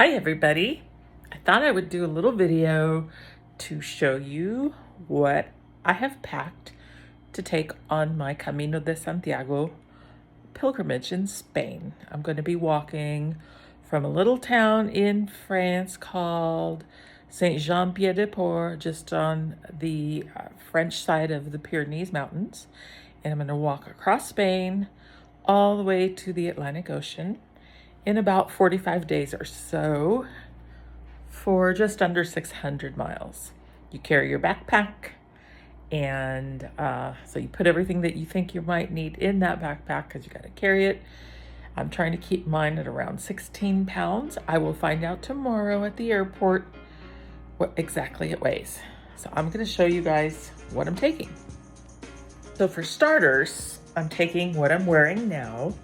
Hi everybody. I thought I would do a little video to show you what I have packed to take on my Camino de Santiago pilgrimage in Spain. I'm going to be walking from a little town in France called Saint-Jean-Pied-de-Port, just on the French side of the Pyrenees Mountains. And I'm going to walk across Spain all the way to the Atlantic Ocean in about 45 days or so for just under 600 miles. You carry your backpack, and so you put everything that you think you might need in that backpack because you got to carry it. I'm trying to keep mine at around 16 pounds. I will find out tomorrow at the airport what exactly it weighs. So I'm going to show you guys what I'm taking. So for starters, I'm taking what I'm wearing now.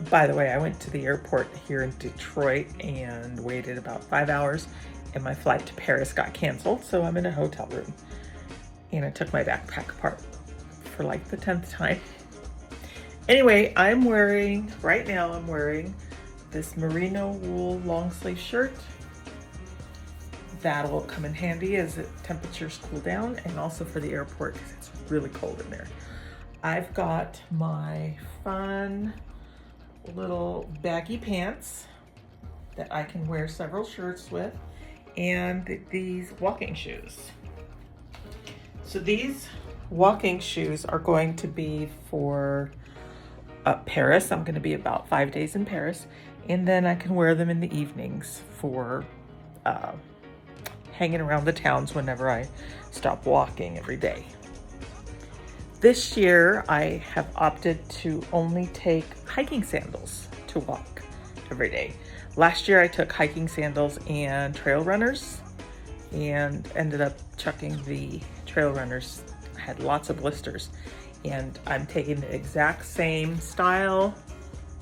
By the way, I went to the airport here in Detroit and waited about 5 hours, and my flight to Paris got canceled, so I'm in a hotel room. And I took my backpack apart for like the 10th time. Anyway, right now I'm wearing this merino wool long sleeve shirt. That'll come in handy as the temperatures cool down, and also for the airport because it's really cold in there. I've got my fun little baggy pants that I can wear several shirts with, and these walking shoes. So these walking shoes are going to be for Paris. I'm going to be about 5 days in Paris, and then I can wear them in the evenings for hanging around the towns whenever I stop walking every day. This year, I have opted to only take hiking sandals to walk every day. Last year, I took hiking sandals and trail runners and ended up chucking the trail runners. I had lots of blisters, and I'm taking the exact same style,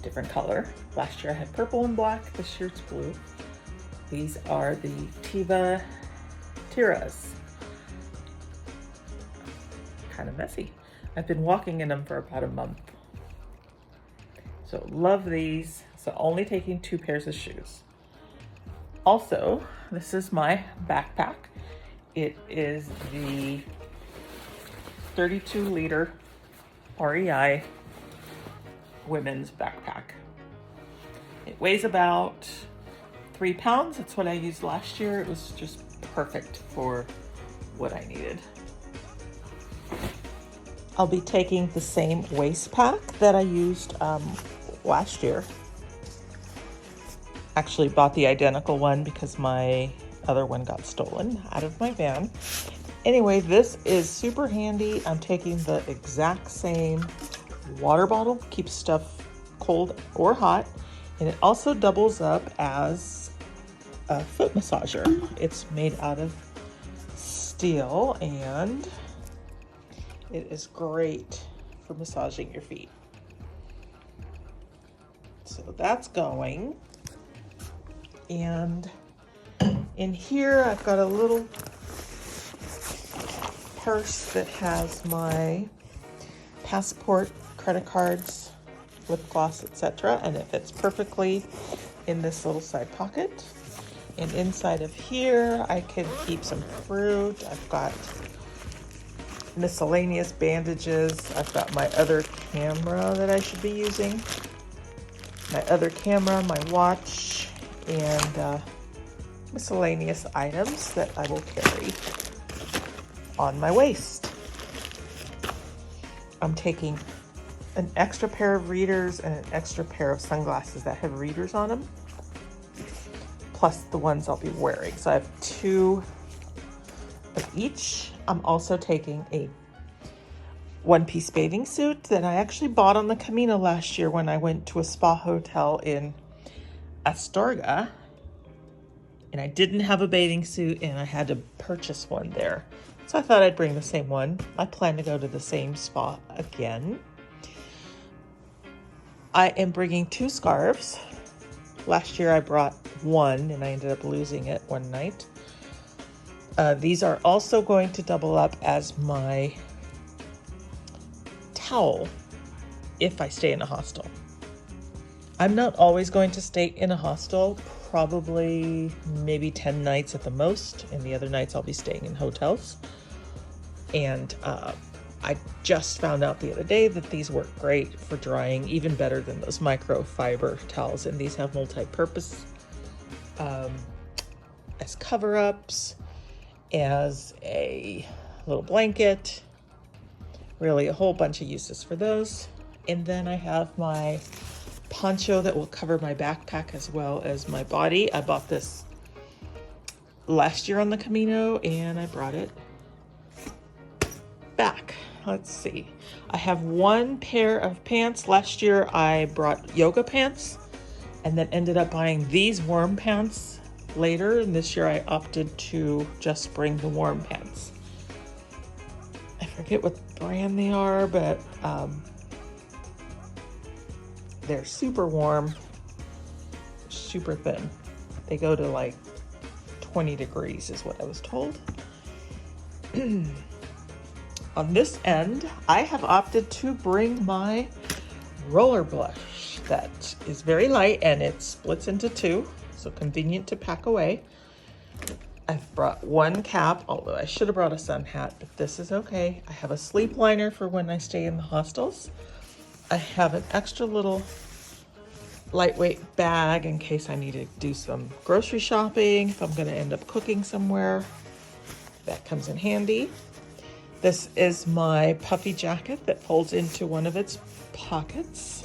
different color. Last year, I had purple and black. This year, it's blue. These are the Tiva Tiras. Kind of messy. I've been walking in them for about a month. So love these. So only taking 2 pairs of shoes. Also, this is my backpack. It is the 32-liter REI women's backpack. It weighs about 3 pounds. That's what I used last year. It was just perfect for what I needed. I'll be taking the same waist pack that I used last year. Actually bought the identical one because my other one got stolen out of my van. Anyway, this is super handy. I'm taking the exact same water bottle, keeps stuff cold or hot, and it also doubles up as a foot massager. It's made out of steel, and it is great for massaging your feet. So that's going. And in here, I've got a little purse that has my passport, credit cards, lip gloss, etc. And it fits perfectly in this little side pocket. And inside of here, I can keep some fruit. I've got miscellaneous bandages. I've got my other camera that I should be using, my other camera, my watch, and miscellaneous items that I will carry on my waist. I'm taking an extra pair of readers and an extra pair of sunglasses that have readers on them, plus the ones I'll be wearing. So I have 2 of each. I'm also taking a one-piece bathing suit that I actually bought on the Camino last year when I went to a spa hotel in Astorga, and I didn't have a bathing suit and I had to purchase one there. So I thought I'd bring the same one. I plan to go to the same spa again. I am bringing 2 scarves. Last year I brought one and I ended up losing it one night. These are also going to double up as my towel if I stay in a hostel. I'm not always going to stay in a hostel, probably maybe 10 nights at the most, and the other nights I'll be staying in hotels. And I just found out the other day that these work great for drying, even better than those microfiber towels. And these have multi-purpose as cover-ups, as a little blanket, really a whole bunch of uses for those. And then I have my poncho that will cover my backpack as well as my body. I bought this last year on the Camino and I brought it back. Let's see. I have one pair of pants. Last year I brought yoga pants and then ended up buying these warm pants later. And this year I opted to just bring the warm pants. I forget what brand they are, but they're super warm, super thin. They go to like 20 degrees is what I was told. On this end, I have opted to bring my roller blush that is very light and it splits into two, so convenient to pack away. I've brought one cap, although I should have brought a sun hat, but this is okay. I have a sleep liner for when I stay in the hostels. I have an extra little lightweight bag in case I need to do some grocery shopping, if I'm going to end up cooking somewhere. That comes in handy. This is my puffy jacket that folds into one of its pockets.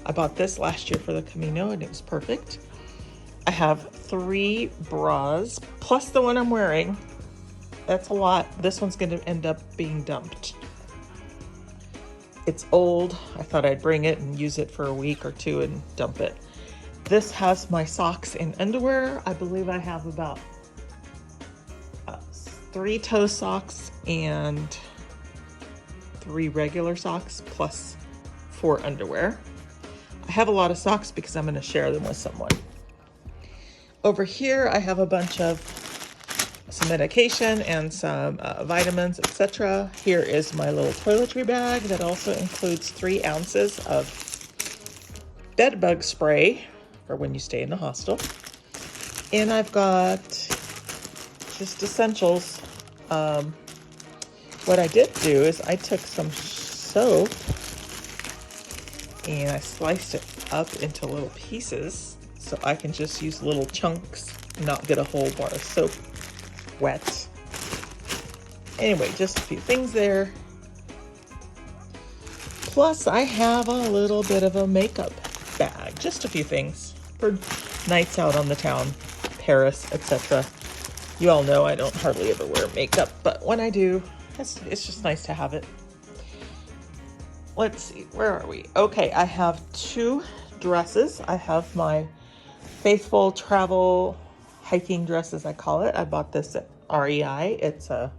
I bought this last year for the Camino and it was perfect. I have 3 bras plus the one I'm wearing. That's a lot. This one's going to end up being dumped. It's old. I thought I'd bring it and use it for a week or two and dump it. This has my socks and underwear. I believe I have about 3 toe socks and 3 regular socks plus 4 underwear. I have a lot of socks because I'm going to share them with someone. Over here I have a bunch of some medication and some vitamins, etc. Here is my little toiletry bag that also includes 3 ounces of bed bug spray for when you stay in the hostel. And I've got just essentials. What I did do is I took some soap and I sliced it up into little pieces so I can just use little chunks, not get a whole bar of soap wet. Anyway, just a few things there. Plus I have a little bit of a makeup bag, just a few things for nights out on the town, Paris, etc. You all know I don't hardly ever wear makeup, but when I do, it's just nice to have it. Let's see, where are we? Okay, I have 2 dresses. I have my faithful travel hiking dress, as I call it. I bought this at REI. It's a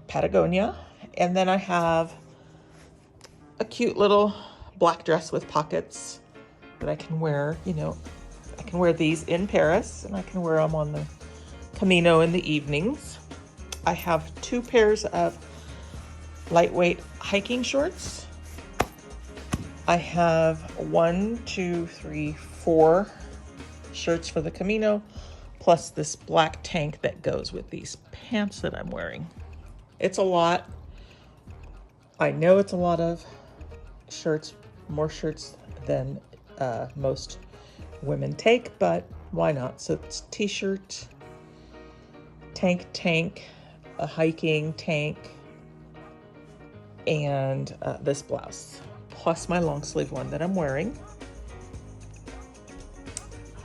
Patagonia. And then I have a cute little black dress with pockets that I can wear. You know, I can wear these in Paris and I can wear them on the Camino in the evenings. I have 2 pairs of lightweight hiking shorts. I have 1, 2, 3, 4 shirts for the Camino, plus this black tank that goes with these pants that I'm wearing. It's a lot. I know it's a lot of shirts, more shirts than most women take, but why not? So it's t-shirt, tank, a hiking tank, and this blouse, plus my long sleeve one that I'm wearing.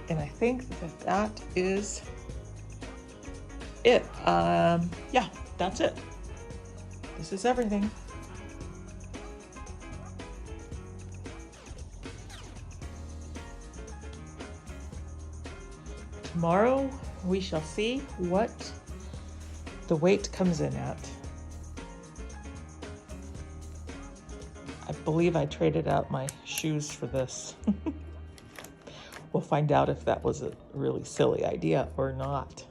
And I think that is it. Yeah, that's it. This is everything. Tomorrow we shall see what the weight comes in at. I believe I traded out my shoes for this. We'll find out if that was a really silly idea or not.